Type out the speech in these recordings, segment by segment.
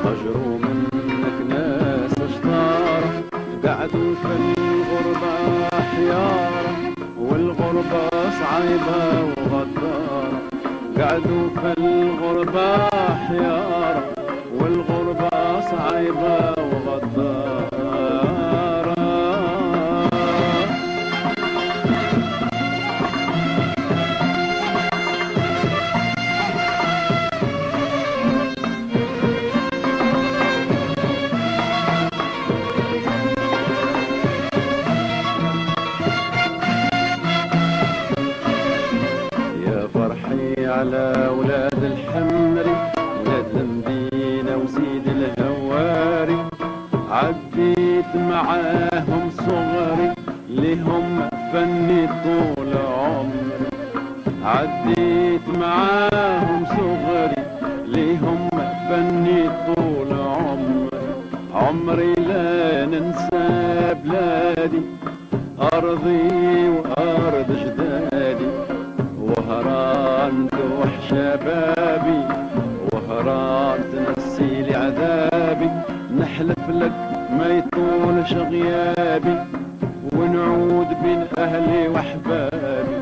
هجروا منك ناس شطارة، قعدوا في الغربة حيارة، والغربة صعيبة وغدارة. قعدوا في الغربة حيارة، والغربة صعيبة وغدارة. على ولاد الحمري، ولاد المدينة وسيد الهواري، عديت معاهم صغري ليهم فني طول عمري. عديت معاهم صغري ليهم فني طول عمري. عمري لا ننسى بلادي، أرضي وأرض جدادي، وهران توح شبابي، وهران تنسي لي عذابي. نحلف لك ما يطولش غيابي، ونعود بين أهلي وأحبابي.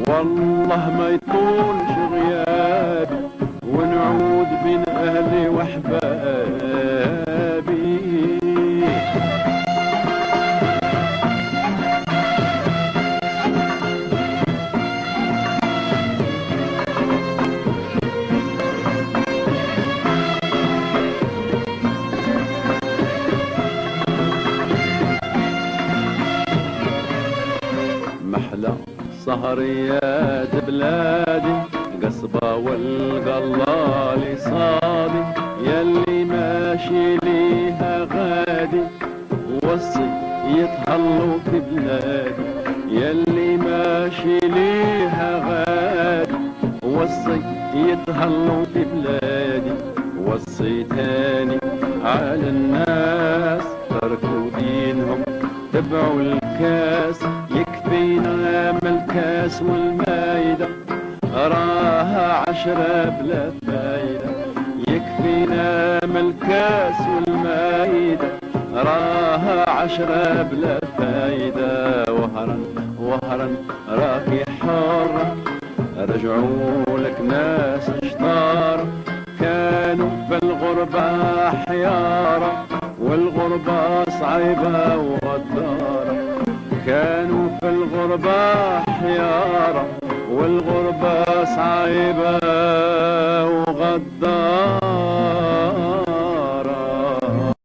والله ما يطولش غيابي، ونعود بين أهلي وأحبابي. محلى سهريات بلادي، قصبة والقلالي صادي، يلي ماشي ليها غادي، وصي يتهلوا في بلادي. يلي ماشي ليها غادي، وصي يتهلوا في بلادي. وصي تاني على الناس، تركوا دينهم تبعوا الكاس. يكفينا من الكاس والمايدة، راها 10 بلا فايدة. يكفينا من الكاس والمايدة، راها 10 بلا فايدة. وهرا وهرا راكي حرة، رجعوا لك ناس شطار، كانوا في الغربة حيارة، والغربة صعيبة وغدارة. كانوا في الغربة حيارة، والغربة صعيبة